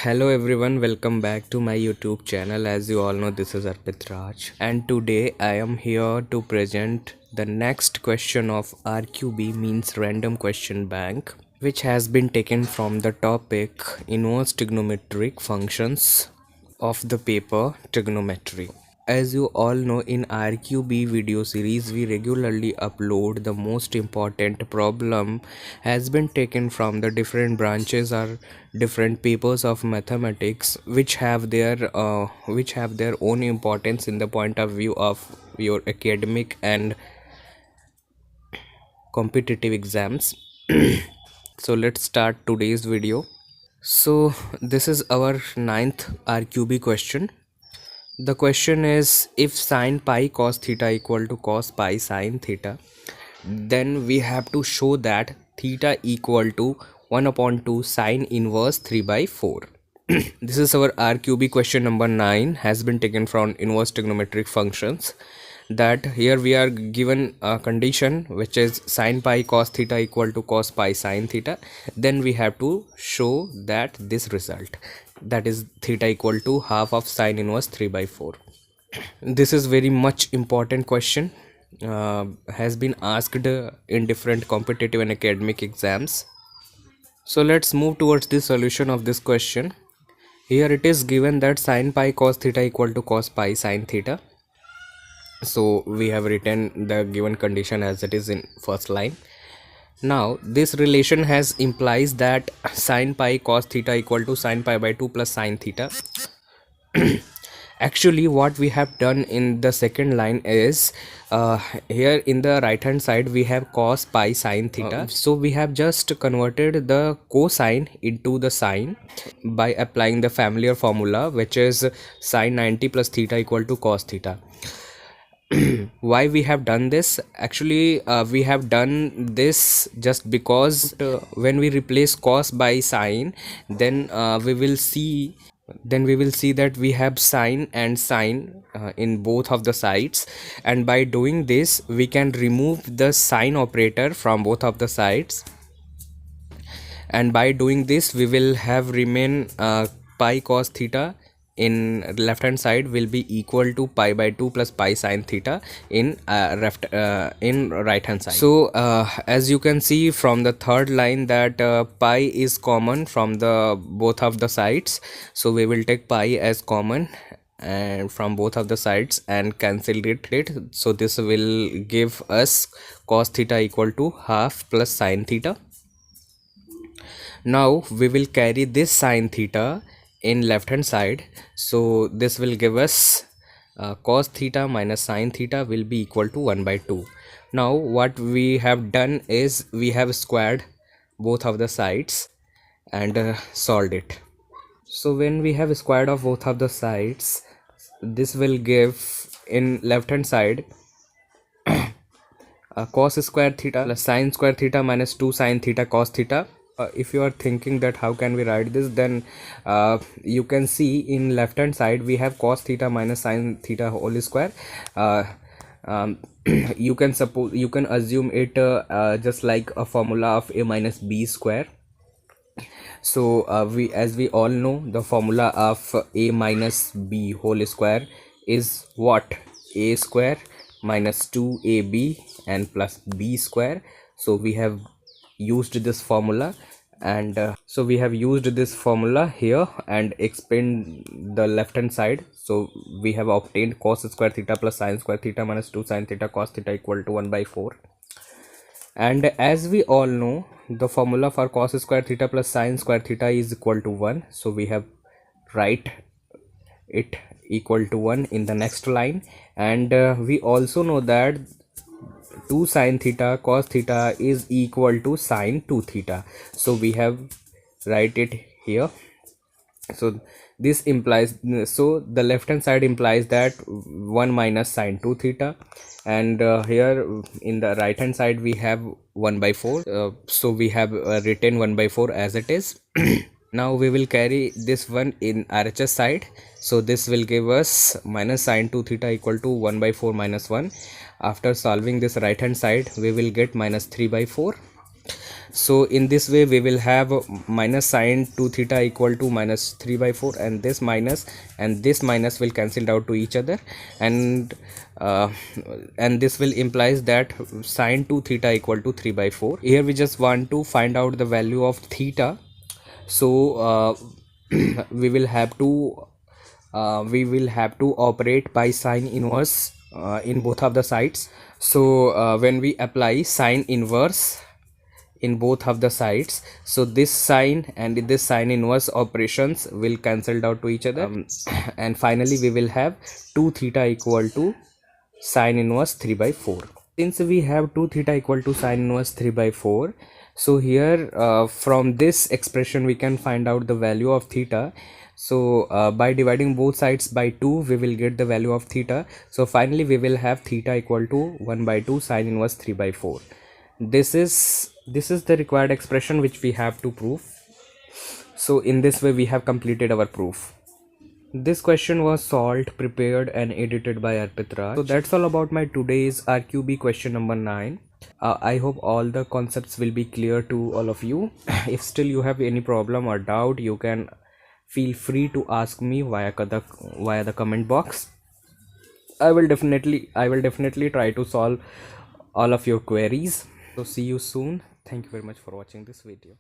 Hello everyone, welcome back to my YouTube channel. As you all know, this is Arpit Raj, and today I am here to present the next question of RQB, means Random Question Bank, which has been taken from the topic Inverse Trigonometric Functions of the paper Trigonometry. As you all know, in RQB video series we regularly upload the most important problem has been taken from the different branches or different papers of mathematics, which have their own importance in the point of view of your academic and competitive exams. So let's start today's video. So this is our ninth RQB question. The question is, if sine pi cos theta equal to cos pi sine theta, then we have to show that theta equal to 1 upon 2 sine inverse 3 by 4. This is our RQB question number 9, has been taken from inverse trigonometric functions. That here we are given a condition which is sine pi cos theta equal to cos pi sine theta. Then we have to show that this result, that is theta equal to half of sine inverse 3 by 4. This is very much important question, has been asked in different competitive and academic exams. So let's move towards the solution of this question. Here it is given that sine pi cos theta equal to cos pi sine theta. So we have written the given condition as it is in first line. Now this relation has implies that sine pi cos theta equal to sine pi by 2 plus sine theta. Actually what we have done in the second line is, here in the right hand side we have cos pi sine theta. So we have just converted the cosine into the sine by applying the familiar formula, which is sine 90 plus theta equal to cos theta. Why we have done this? Actually we have done this just because when we replace cos by sine, then we will see that we have sine and sine in both of the sides, and by doing this we can remove the sine operator from both of the sides, and by doing this we will have remain pi cos theta in left hand side will be equal to pi by 2 plus pi sine theta in right hand side. So as you can see from the third line that pi is common from the both of the sides, so we will take pi as common and from both of the sides and cancel it. So this will give us cos theta equal to half plus sine theta. Now we will carry this sine theta in left hand side, so this will give us cos theta minus sine theta will be equal to 1 by 2. Now what we have done is we have squared both of the sides and solved it. So when we have squared of both of the sides, this will give in left hand side cos square theta plus sine square theta minus 2 sine theta cos theta. If you are thinking that how can we write this, then you can see in left hand side we have cos theta minus sine theta whole square. You can assume it just like a formula of a minus b square. So as we all know, the formula of a minus b whole square is what? A square minus 2ab and plus b square. So we have used this formula, and so we have used this formula here and expand the left hand side. So we have obtained cos square theta plus sine square theta minus 2 sine theta cos theta equal to 1 by 4. And as we all know, the formula for cos square theta plus sine square theta is equal to 1. So we have write it equal to 1 in the next line. And we also know that 2 sine theta cos theta is equal to sine 2 theta. So we have write it here. So this implies, so the left hand side implies that 1 minus sine 2 theta, and here in the right hand side we have 1 by 4. So we have written 1 by 4 as it is. Now we will carry this one in RHS side. So this will give us minus sine 2 theta equal to 1 by 4 minus 1. After solving this right hand side, we will get minus 3 by 4. So in this way we will have minus sine 2 theta equal to minus 3 by 4, and this minus will cancel out to each other, and uh, this will implies that sine 2 theta equal to 3 by 4. Here we just want to find out the value of theta. So we will have to operate by sine inverse in both of the sides. So when we apply sine inverse in both of the sides, so this sine and this sine inverse operations will cancelled out to each other, and finally we will have 2 theta equal to sine inverse 3 by 4. Since we have 2 theta equal to sine inverse 3 by 4, so here from this expression we can find out the value of theta. So by dividing both sides by 2 we will get the value of theta. So finally we will have theta equal to 1 by 2 sine inverse 3 by 4. This is the required expression which we have to prove. So in this way we have completed our proof. This question was solved, prepared and edited by Arpit Raj. So that's all about my today's RQB question number 9. I hope all the concepts will be clear to all of you. If still you have any problem or doubt, you can feel free to ask me via the comment box. I will definitely try to solve all of your queries. So see you soon. Thank you very much for watching this video.